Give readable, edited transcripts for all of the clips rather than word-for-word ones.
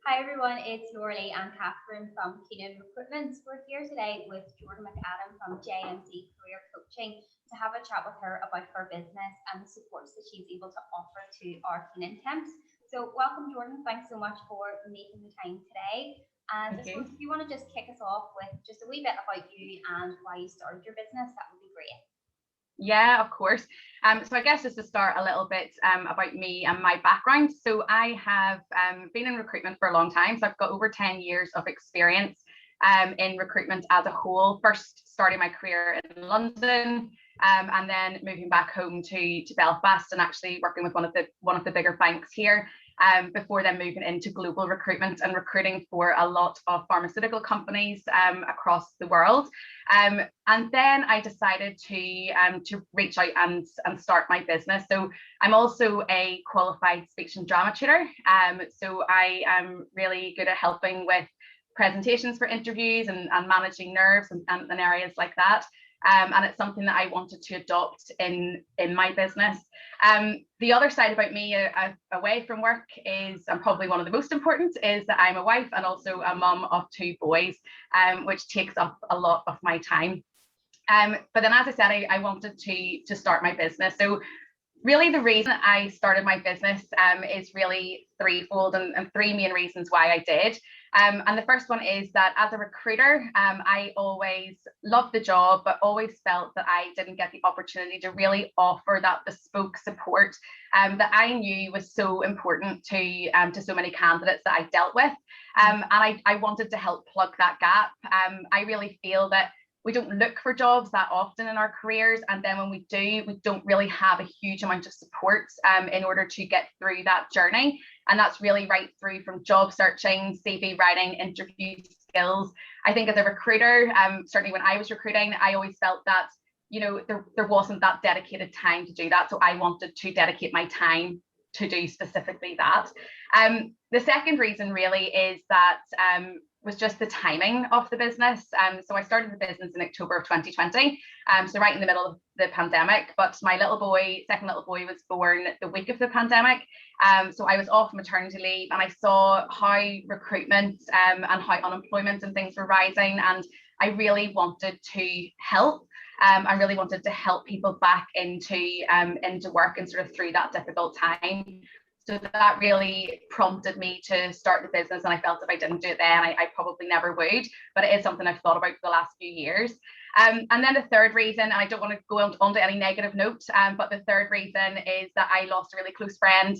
Hi everyone, it's Laurie and Katherine from Keenan Recruitment. We're here today with Jordan McAdam from JMC Career Coaching to have a chat with her about her business and the supports that she's able to offer to our Keenan temps. So welcome Jordan, thanks so much for making the time today. And I suppose if you want to just kick us off with just a wee bit about you and why you started your business, that would be great. Yeah, of course. So I guess just to start a little bit about me and my background. So I have been in recruitment for a long time. So I've got over 10 years of experience in recruitment as a whole. First starting my career in London and then moving back home to Belfast and actually working with one of the bigger banks here. Before then moving into global recruitment and recruiting for a lot of pharmaceutical companies across the world. And then I decided to reach out and start my business. So I'm also a qualified speech and drama tutor. So I am really good at helping with presentations for interviews and managing nerves and areas like that. And it's something that I wanted to adopt in my business. The other side about me away from work is, and probably one of the most important, is that I'm a wife and also a mum of 2 boys, which takes up a lot of my time. But then, as I said, I wanted to start my business. So really the reason I started my business is really threefold and 3 main reasons why I did. And the first one is that as a recruiter, I always loved the job, but always felt that I didn't get the opportunity to really offer that bespoke support that I knew was so important to so many candidates that I dealt with. And I wanted to help plug that gap. I really feel that we don't look for jobs that often in our careers, and then when we do, we don't really have a huge amount of support in order to get through that journey. And that's really right through from job searching, CV writing, interview skills. I think as a recruiter, certainly when I was recruiting, I always felt that, you know, there wasn't that dedicated time to do that. So I wanted to dedicate my time to do specifically that. The second reason really is that was just the timing of the business. So I started the business in October of 2020, so right in the middle of the pandemic, but my second little boy was born the week of the pandemic. So I was off maternity leave and I saw how recruitment and how unemployment and things were rising, and I really wanted to help. I really wanted to help people back into work and sort of through that difficult time. So that really prompted me to start the business, and I felt if I didn't do it then, I probably never would, but it is something I've thought about for the last few years. And then the third reason, and I don't want to go on to any negative note, but the third reason is that I lost a really close friend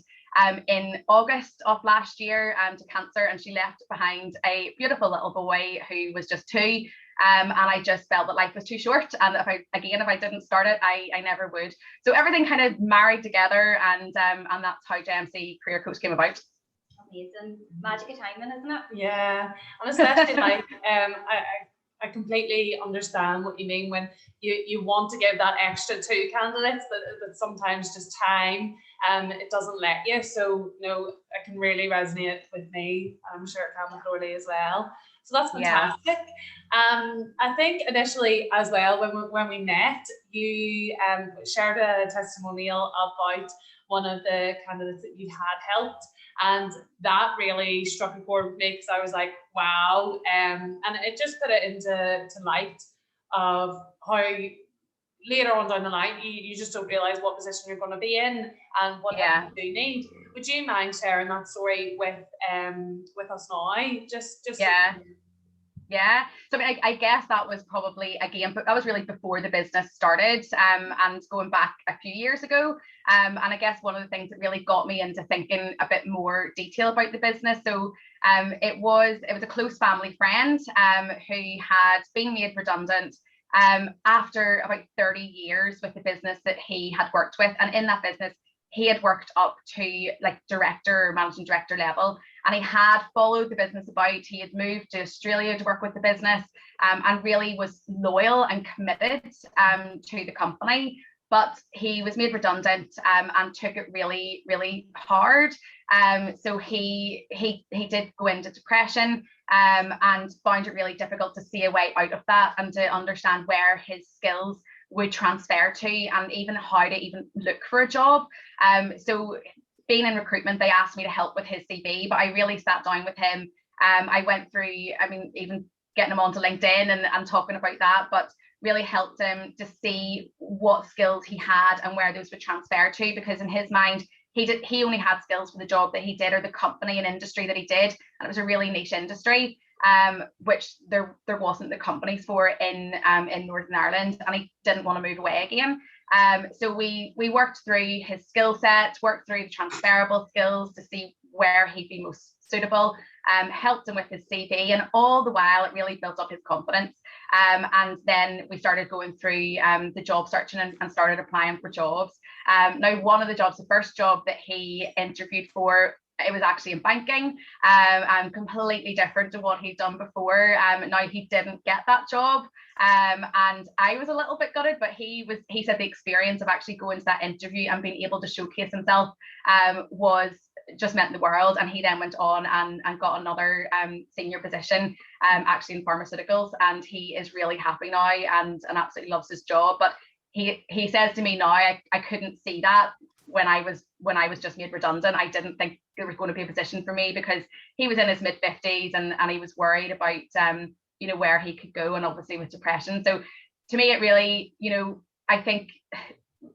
in August of last year to cancer, and she left behind a beautiful little boy who was just 2. And I just felt that life was too short, and if I didn't start it, I never would. So everything kind of married together, and that's how JMC Career Coach came about. Amazing, magic of timing, isn't it? Yeah, and especially like I completely understand what you mean when you want to give that extra to candidates, but sometimes just time it doesn't let you. So it can really resonate with me. I'm sure it can with Laurie as well. So that's fantastic. Yeah. I think initially as well when we met, you shared a testimonial about one of the candidates that you had helped, and that really struck a chord with me because I was like, wow, and it just put it into light of how later on down the line you just don't realize what position you're going to be in and what you do need. Would you mind sharing that story with us now? Just Yeah. So I mean, I guess that was probably, again, but that was really before the business started, and going back a few years ago. And I guess one of the things that really got me into thinking a bit more detail about the business. So it was a close family friend who had been made redundant after about 30 years with the business that he had worked with. And in that business, he had worked up to like director, managing director level, and he had followed the business about. He had moved to Australia to work with the business, and really was loyal and committed to the company. But he was made redundant and took it really, really hard. So he did go into depression and found it really difficult to see a way out of that and to understand where his skills would transfer to and even how to even look for a job. So being in recruitment, they asked me to help with his CV, but I really sat down with him. I went through, even getting him onto LinkedIn and talking about that, but really helped him to see what skills he had and where those would transfer to, because in his mind, he only had skills for the job that he did, or the company and industry that he did, and it was a really niche industry, which there wasn't the companies for in Northern Ireland, and he didn't want to move away again. So we worked through his skill set, worked through the transferable skills to see where he'd be most suitable, helped him with his CV, and all the while it really built up his confidence. And then we started going through the job searching and started applying for jobs. Now, one of the jobs, the first job that he interviewed for, it was actually in banking, and completely different to what he'd done before. Now, he didn't get that job, and I was a little bit gutted, but he said the experience of actually going to that interview and being able to showcase himself was just meant the world. And he then went on and got another senior position, actually in pharmaceuticals, and he is really happy now and absolutely loves his job. But he says to me now, I couldn't see that when I was just made redundant. I didn't think there was going to be a position for me, because he was in his mid-50s and he was worried about where he could go, and obviously with depression. So to me, it really, I think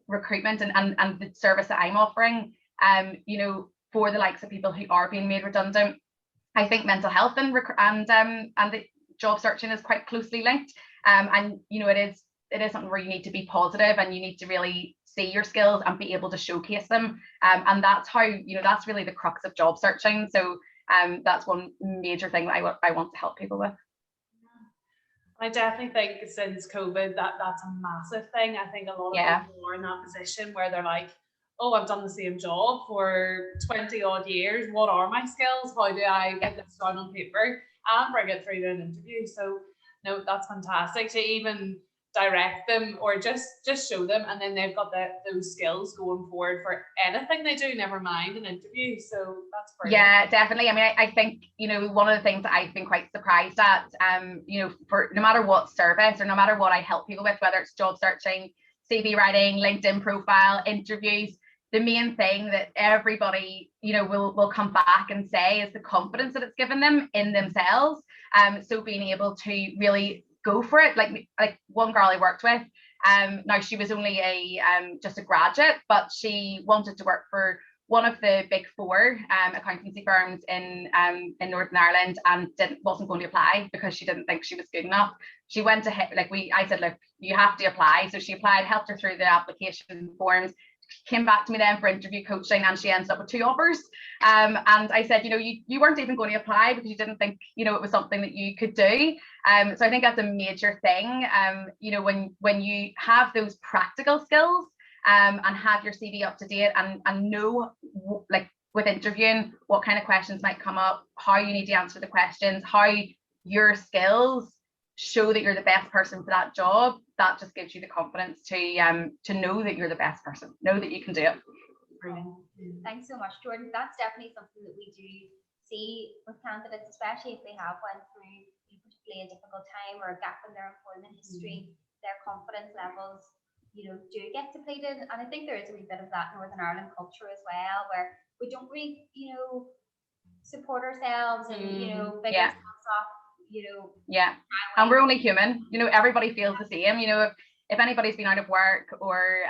recruitment and the service that I'm offering, for the likes of people who are being made redundant, I think mental health and the job searching is quite closely linked. And it is something where you need to be positive, and you need to really see your skills and be able to showcase them. And that's how, that's really the crux of job searching. So that's one major thing that I want to help people with. I definitely think since COVID that's a massive thing. I think a lot of people are in that position where they're like, oh, I've done the same job for 20 odd years. What are my skills? How do I get this down on paper and bring it through to an interview? So no, that's fantastic to even direct them or just show them, and then they've got those skills going forward for anything they do, never mind an interview. So that's brilliant. Yeah, definitely. I think one of the things that I've been quite surprised at, for no matter what service or no matter what I help people with, whether it's job searching, CV writing, LinkedIn profile, interviews, the main thing that everybody will come back and say is the confidence that it's given them in themselves. So being able to really go for it, like one girl I worked with, now she was only just a graduate, but she wanted to work for one of the big four accountancy firms in Northern Ireland, and wasn't going to apply because she didn't think she was good enough. She went I said, look, you have to apply. So she applied, helped her through the application forms, came back to me then for interview coaching, and she ended up with 2 offers. And I said, you weren't even going to apply because you didn't think, it was something that you could do. So I think that's a major thing. When you have those practical skills, and have your CV up to date, and know, like with interviewing, what kind of questions might come up, how you need to answer the questions, how your skills show that you're the best person for that job, that just gives you the confidence to know that you're the best person, know that you can do it. Brilliant. Thanks so much, Jordan. That's definitely something that we do see with candidates, especially if they have went through particularly a difficult time or a gap in their employment history. Their confidence levels do get depleted, and I think there is a wee bit of that Northern Ireland culture as well, where we don't really support ourselves and big ourselves up. And we're only human. Everybody feels the same. If anybody's been out of work or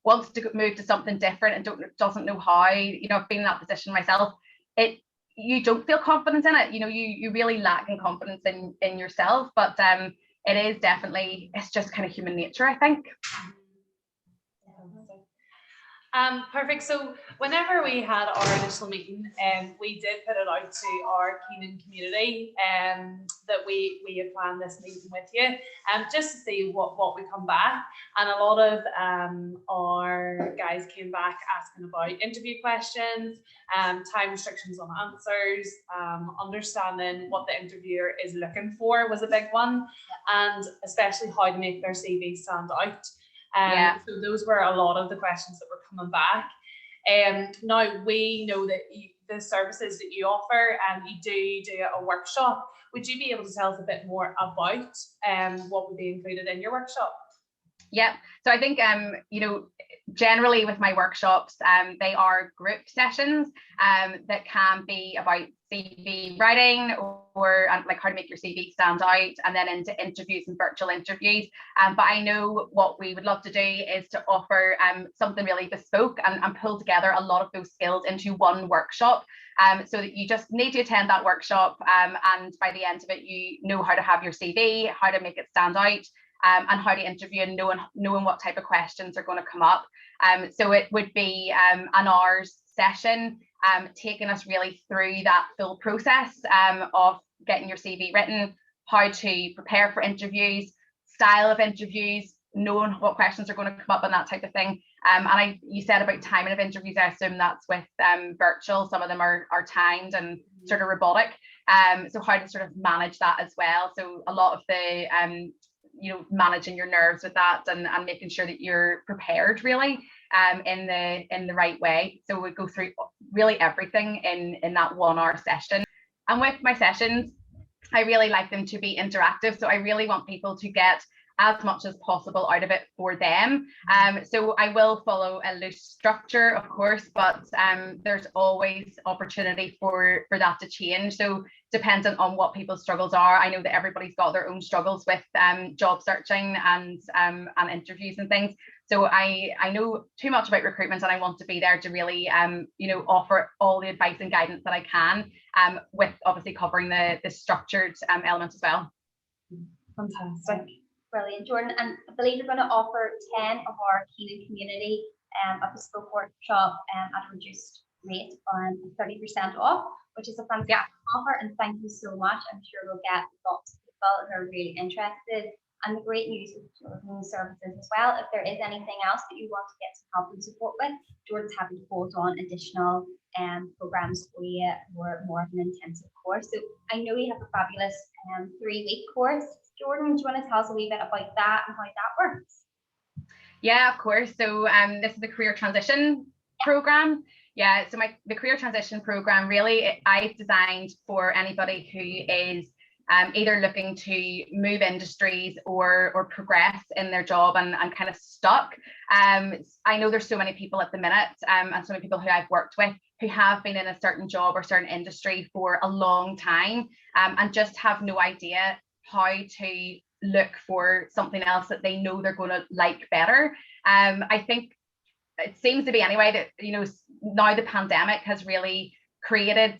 wants to move to something different and doesn't know how, I've been in that position myself, you don't feel confident in it. You really lack in confidence in yourself, but it is definitely, it's just kind of human nature, I think. Perfect. So whenever we had our initial meeting, we did put it out to our Keenan community that we had planned this meeting with you, just to see what we come back. And a lot of our guys came back asking about interview questions, time restrictions on answers, understanding what the interviewer is looking for was a big one, and especially how to make their CV stand out. So those were a lot of the questions that were coming back. Now we know that the services that you offer, and you do a workshop. Would you be able to tell us a bit more about what would be included in your workshop? Yep. So I think, generally with my workshops, they are group sessions that can be about CV writing or like how to make your CV stand out, and then into interviews and virtual interviews. But I know what we would love to do is to offer something really bespoke and pull together a lot of those skills into one workshop. So that you just need to attend that workshop, and by the end of it, you know how to have your CV, how to make it stand out, and how to interview, and knowing what type of questions are going to come up. So it would be an hour's session, taking us really through that full process of getting your CV written, how to prepare for interviews, style of interviews, knowing what questions are going to come up and that type of thing. And you said about timing of interviews, I assume that's with virtual. Some of them are timed and sort of robotic. So how to sort of manage that as well. So a lot of the managing your nerves with that, and making sure that you're prepared really in the right way. So we go through really everything in that 1 hour session. And with my sessions, I really like them to be interactive. So I really want people to get as much as possible out of it for them. So I will follow a loose structure, of course, but there's always opportunity for that to change. So dependent on what people's struggles are. I know that everybody's got their own struggles with job searching and interviews and things. So I know too much about recruitment, and I want to be there to really offer all the advice and guidance that I can, with obviously covering the structured element as well. Fantastic. Brilliant, Jordan. And I believe you're going to offer 10 of our Keenan Community a bespoke workshop at a reduced rate on 30% off, which is a fantastic offer. And thank you so much. I'm sure we'll get lots of people who are really interested. And the great news with Jordan's services as well, if there is anything else that you want to get some help and support with, Jordan's happy to bolt on additional programs for you, or more of an intensive course. So I know you have a fabulous 3-week course. Jordan, do you want to tell us a wee bit about that and how that works? Yeah, of course. So this is the career transition program. Yeah, so the career transition program, really, I've designed for anybody who is either looking to move industries or progress in their job and kind of stuck. I know there's so many people at the minute, and so many people who I've worked with who have been in a certain job or certain industry for a long time, and just have no idea how to look for something else that they know they're going to like better. I think it seems to be anyway that now the pandemic has really created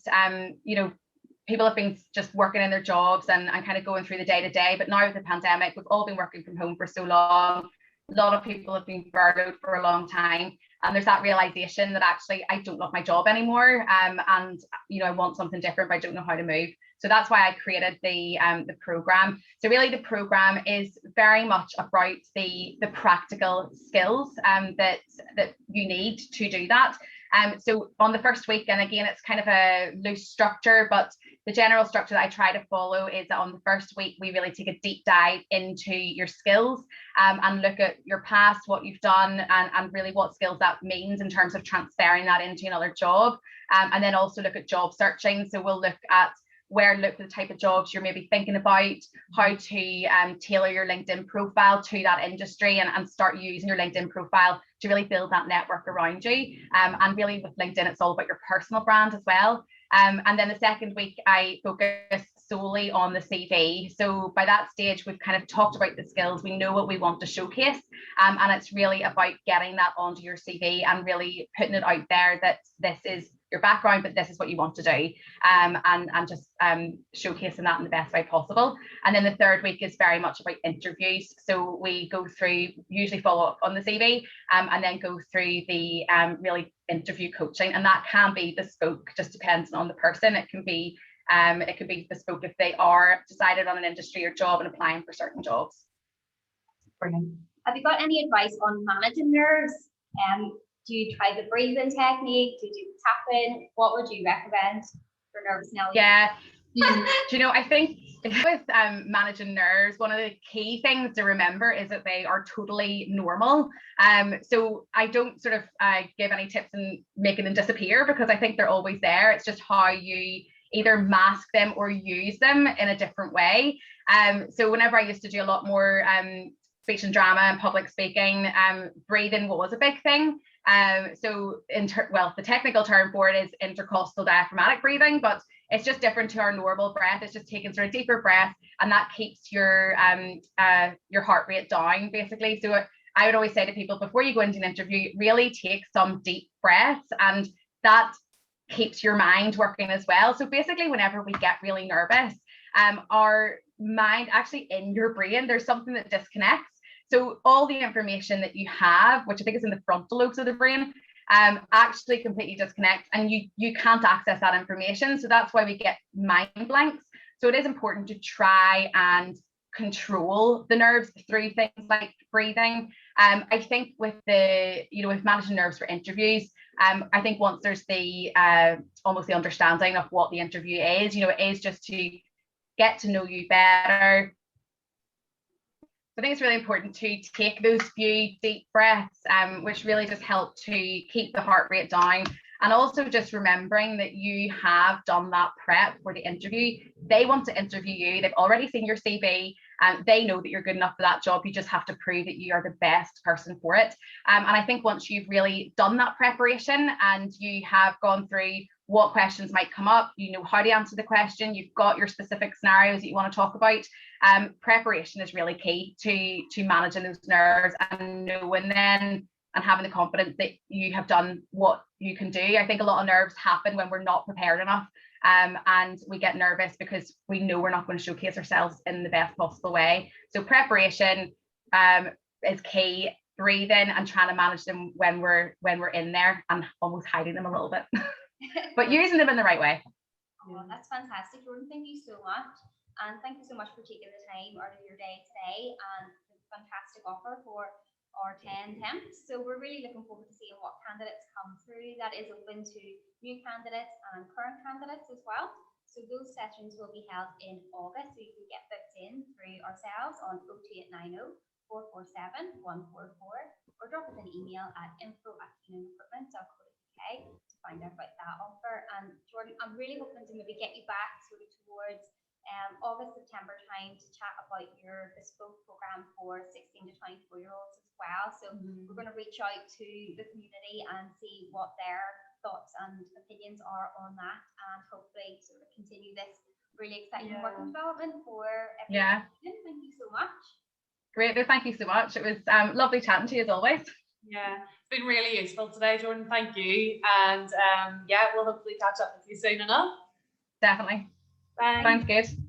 people have been just working in their jobs and kind of going through the day to day, but now with the pandemic, we've all been working from home for so long. A lot of people have been furloughed for a long time, and there's that realization that actually I don't love my job anymore, and I want something different, but I don't know how to move. So that's why I created the program. So really, the program is very much about the practical skills that you need to do that. So on the first week, and again, it's kind of a loose structure, but the general structure that I try to follow is that on the first week, we really take a deep dive into your skills, and look at your past, what you've done, and really what skills that means in terms of transferring that into another job. And then also look at job searching. So we'll look at look for the type of jobs you're maybe thinking about, how to tailor your LinkedIn profile to that industry, and start using your LinkedIn profile to really build that network around you. And really with LinkedIn, it's all about your personal brand as well. And then the second week, I focus solely on the CV. So by that stage, we've kind of talked about the skills. We know what we want to showcase, and it's really about getting that onto your CV and really putting it out there that this is your background, but this is what you want to do, and just showcasing that in the best way possible. And then the third week is very much about interviews. So we go through, usually follow up on the CV, and then go through the really interview coaching, and that can be bespoke, just depends on the person. It can be bespoke if they are decided on an industry or job and applying for certain jobs. Brilliant. Have you got any advice on managing nerves? Do you try the breathing technique? Do you do tapping? What would you recommend for nerves now? Yeah. Do you know, I think with managing nerves, one of the key things to remember is that they are totally normal. So I don't sort of give any tips and making them disappear, because I think they're always there. It's just how you either mask them or use them in a different way. So whenever I used to do a lot more speech and drama and public speaking, breathing was a big thing. So the technical term for it is intercostal diaphragmatic breathing, but it's just different to our normal breath. It's just taking sort of deeper breath, and that keeps your heart rate down, basically. So I would always say to people, before you go into an interview, really take some deep breaths, and that keeps your mind working as well. So basically, whenever we get really nervous, our mind, actually in your brain, there's something that disconnects. So all the information that you have, which I think is in the frontal lobes of the brain, actually completely disconnects, and you can't access that information. So that's why we get mind blanks. So it is important to try and control the nerves through things like breathing. I think with managing nerves for interviews, I think once there's the almost the understanding of what the interview is, it is just to get to know you better. I think it's really important to take those few deep breaths, which really just help to keep the heart rate down. And also just remembering that you have done that prep for the interview. They want to interview you. They've already seen your CV, and they know that you're good enough for that job. You just have to prove that you are the best person for it. And I think once you've really done that preparation and you have gone through what questions might come up, you know how to answer the question, you've got your specific scenarios that you want to talk about, preparation is really key to managing those nerves and knowing then and having the confidence that you have done what you can do. I think a lot of nerves happen when we're not prepared enough, and we get nervous because we know we're not going to showcase ourselves in the best possible way. So preparation is key. Breathing and trying to manage them when we're in there, and almost hiding them a little bit, but using them in the right way. Oh, that's fantastic, Jordan. Thank you so much, and thank you so much for taking the time out of your day today, and the fantastic offer for our 10 temps. So we're really looking forward to seeing what candidates come through. That is open to new candidates and current candidates as well. So those sessions will be held in August. So you can get booked in through ourselves on 02890 447 144, or drop us an email at info@keenanrecruitment.co.uk to find out about that offer. And Jordan, I'm really hoping to maybe get you back sort of towards August, September time to chat about your bespoke program for 16 to 24-year-olds as well. So we're going to reach out to the community and see what their thoughts and opinions are on that, and hopefully sort of continue this really exciting working development for everyone. Thank you so much. Great, thank you so much. It was lovely chatting to you as always. Yeah, it's been really useful today, Jordan. Thank you. And we'll hopefully catch up with you soon enough. Definitely. Bye. Sounds good.